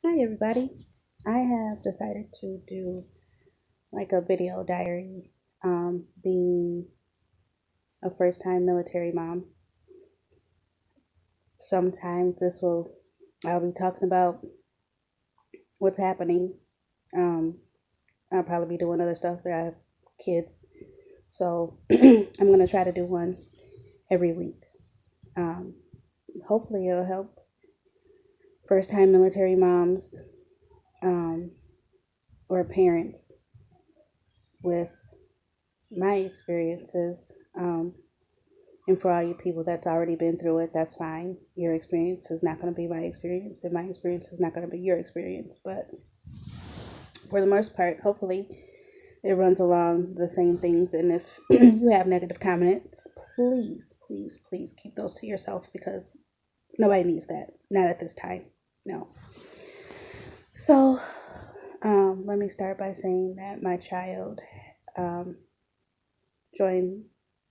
Hi, everybody. I have decided to do like a video diary, being a first time military mom. Sometimes I'll be talking about what's happening. Um, I'll probably be doing other stuff. I have kids. So I'm going to try to do one every week. Um, Hopefully, it'll help first time military moms, um, or parents with my experiences. And for all you people that's already been through it, that's fine. Your experience is not going to be my experience, and my experience is not going to be your experience. But for the most part, hopefully, it runs along the same things. And if you have negative comments, please, please, please keep those to yourself because nobody needs that. Not at this time. No. So, let me start by saying that my child um, joined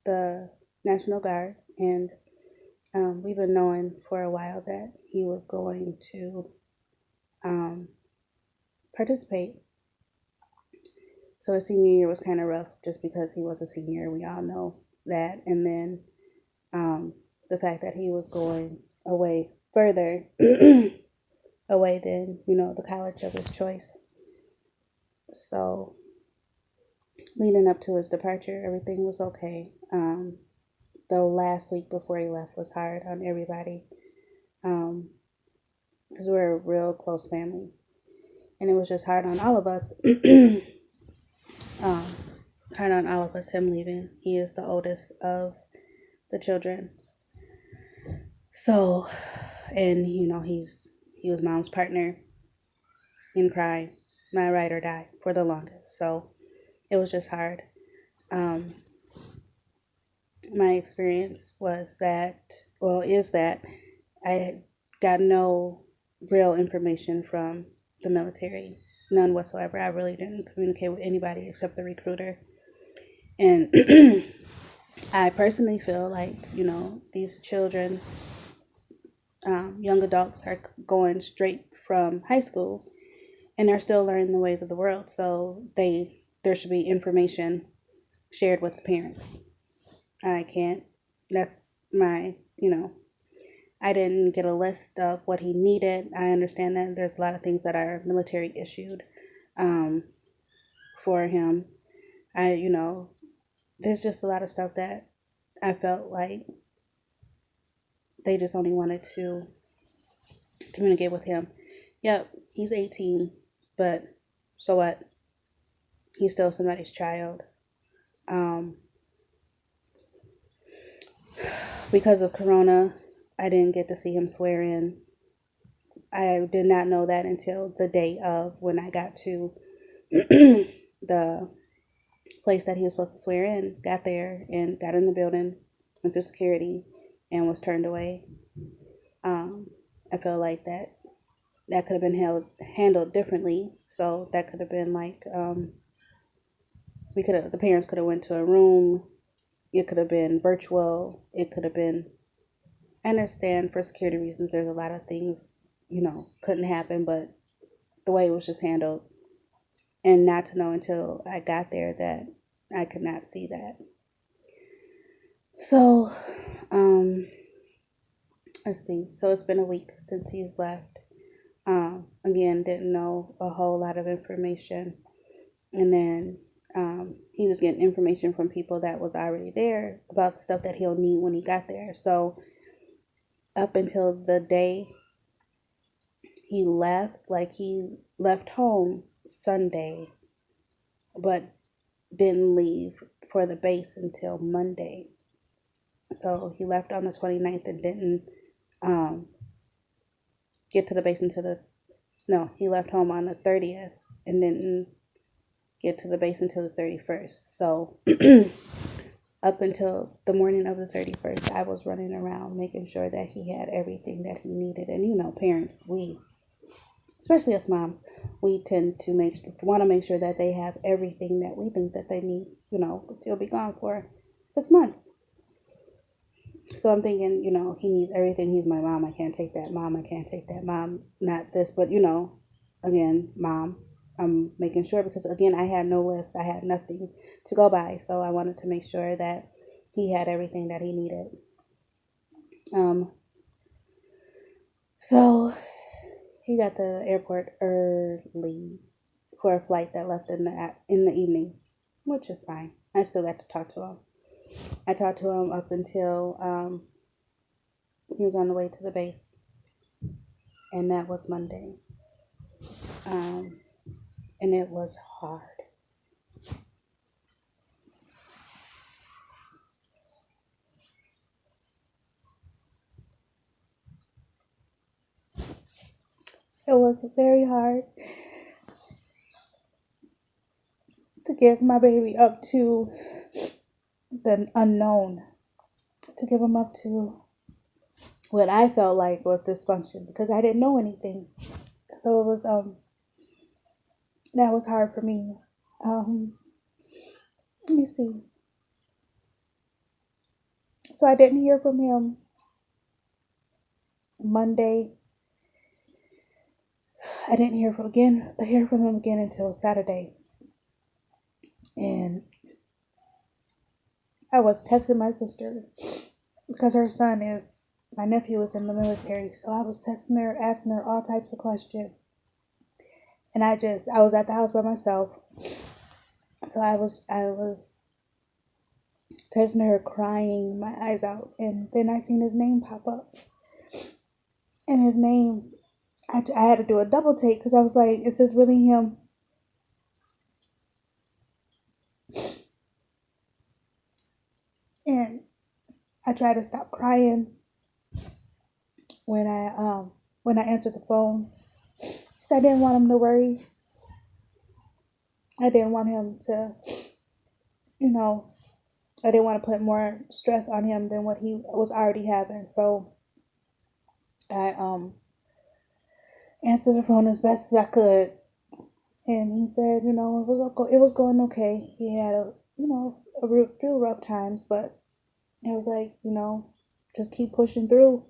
the National Guard, and we've been knowing for a while that he was going to um, participate. So his senior year was kind of rough just because he was a senior. We all know that. And then um, the fact that he was going away further away than, the college of his choice. So leading up to his departure, everything was okay. The last week before he left was hard on everybody because we're a real close family. And it was just hard on all of us. um, Hard on all of us, him leaving. He is the oldest of the children. So, and he was mom's partner in crime, my ride or die for the longest. So it was just hard. Um, my experience is that I got no real information from the military, none whatsoever. I really didn't communicate with anybody except the recruiter. And I personally feel like, these children, young adults are going straight from high school and are still learning the ways of the world. So there should be information shared with the parents. I can't. That's my. I didn't get a list of what he needed. I understand that there's a lot of things that are military issued um, for him. There's just a lot of stuff that I felt like they just only wanted to communicate with him. Yep, he's 18, but so what? He's still somebody's child. Um, because of Corona, I didn't get to see him swear in. I did not know that until the day of when I got to the place that he was supposed to swear in. Got there and got in the building, went through security, and was turned away. Um, I feel like that could have been handled differently. So that could have been like the parents could have went to a room. It could have been virtual. It could have been. I understand for security reasons. There's a lot of things couldn't happen, but the way it was just handled, and not to know until I got there that I could not see that. So, um, let's see. So it's been a week since he's left. Again, didn't know a whole lot of information, and then he was getting information from people that was already there about the stuff that he'll need when he got there. So up until the day he left, like he left home Sunday, but didn't leave for the base until Monday. So he left on the 29th and didn't um, get to the base until no, he left home on the 30th and didn't get to the base until the 31st. So up until the morning of the 31st, I was running around making sure that he had everything that he needed. And parents, especially us moms, we tend to want to make sure that they have everything that we think that they need. Because he'll be gone for 6 months. So I'm thinking, he needs everything. He's my mom. I can't take that. Mom, I can't take that. Mom, not this, but again, Mom, I'm making sure because, again, I had no list. I had nothing to go by. So I wanted to make sure that he had everything that he needed. Um, so he got to the airport early for a flight that left in the evening, which is fine. I still got to talk to him. I talked to him up until he was on the way to the base, and that was Monday. Um, and it was hard. It was very hard to give my baby up to the unknown, to give him up to what I felt like was dysfunction because I didn't know anything. So it was that was hard for me. Um, let me see. So I didn't hear from him Monday. I didn't hear from him again until Saturday. And I was texting my sister because my nephew was in the military. So I was texting her, asking her all types of questions. And I was at the house by myself. So I was texting her crying my eyes out. And then I seen his name pop up. And his name, I had to do a double take because I was like, is this really him? And I tried to stop crying when I answered the phone. So I didn't want him to worry. I didn't want him to, you know, I didn't want to put more stress on him than what he was already having. So I answered the phone as best as I could, and he said, it was going okay. He had a few rough times, but it was like, just keep pushing through.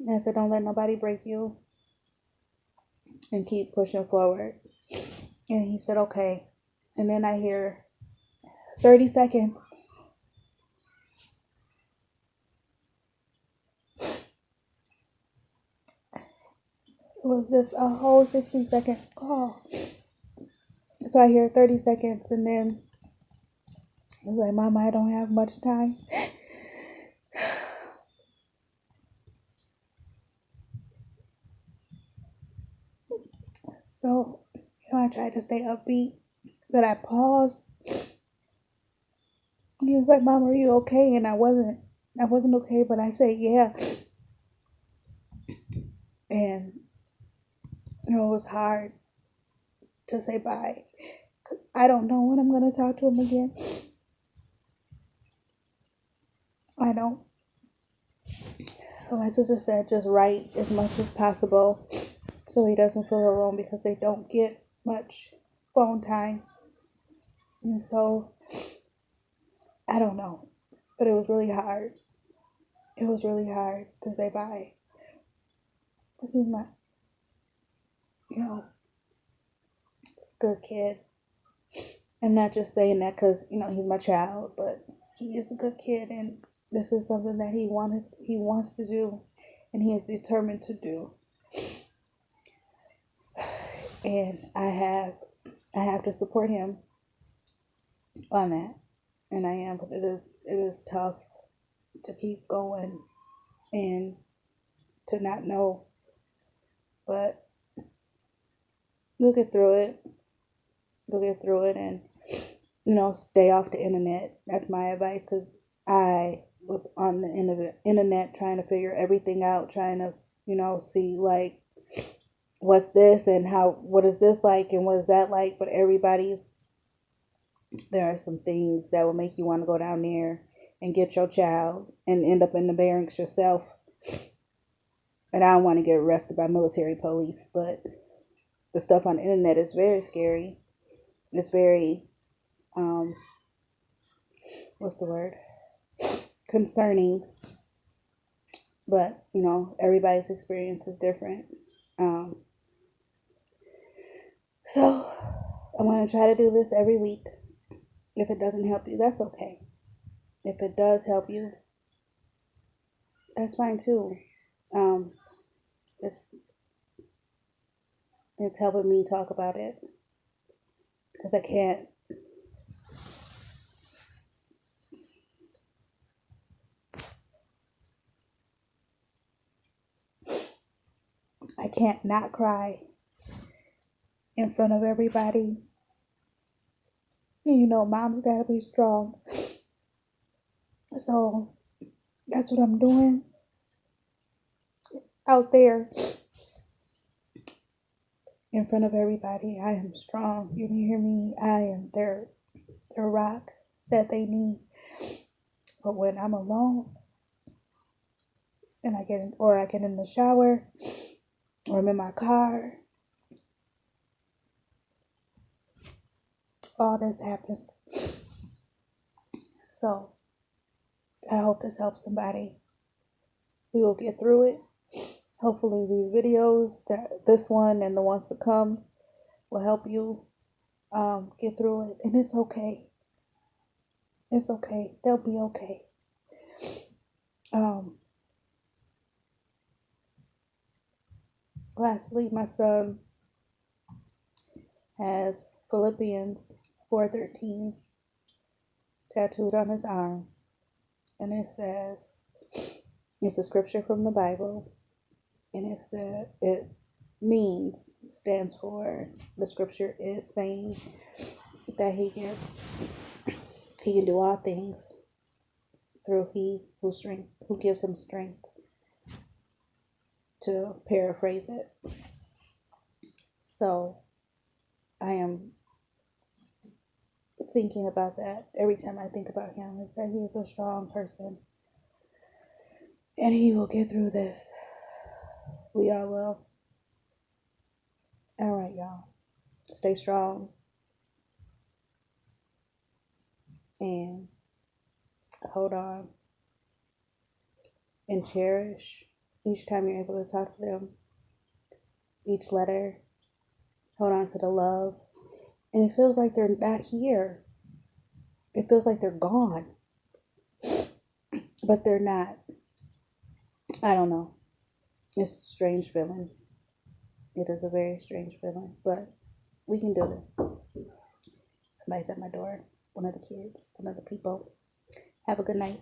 And I said, don't let nobody break you, and keep pushing forward. And he said, okay. And then I hear 30 seconds. It was just a whole 60-second call. So I hear 30 seconds, and then I was like, Mama, I don't have much time. So, I tried to stay upbeat, but I paused. And he was like, Mom, are you okay? And I wasn't. I wasn't okay, but I said, yeah. And, it was hard to say bye. I don't know when I'm going to talk to him again. I don't. But my sister said just write as much as possible so he doesn't feel alone because they don't get much phone time. And so, I don't know. But it was really hard. It was really hard to say bye. This is my, you know, good kid. I'm not just saying that because, he's my child, but he is a good kid and this is something that he wants to do and he is determined to do. And I have to support him on that. And I am, but it is tough to keep going and to not know. But we'll get through it. We'll get through it and stay off the internet. That's my advice because I was on the internet trying to figure everything out, trying to, see like what's this and what is this like and what is that like. But there are some things that will make you want to go down there and get your child and end up in the barracks yourself. And I don't want to get arrested by military police, but the stuff on the internet is very scary. It's very, um, what's the word? Concerning, but everybody's experience is different. um So I'm going to try to do this every week. If it doesn't help you, that's okay. If it does help you, that's fine too. Um, it's it's helping me talk about it because I can't not cry in front of everybody. And mom's gotta be strong. So that's what I'm doing out there in front of everybody. I am strong. You hear me? I am their rock that they need. But when I'm alone and I get in the shower or I'm in my car, all this happens. So I hope this helps somebody. We will get through it. Hopefully these videos, this one and the ones to come, will help you get through it. And it's okay. It's okay. They'll be okay. Lastly, my son has Philippians 4:13 tattooed on his arm. And it says, it's a scripture from the Bible. And it stands for, the scripture is saying that he can do all things through who gives him strength, to paraphrase it. So I am thinking about that every time I think about him, is that he is a strong person and he will get through this. We all will. All right, y'all. Stay strong and hold on and cherish each time you're able to talk to them, each letter. Hold on to the love. And it feels like they're not here. It feels like they're gone. But they're not. I don't know. It's a strange feeling. It is a very strange feeling. But we can do this. Somebody's at my door. One of the kids. One of the people. Have a good night.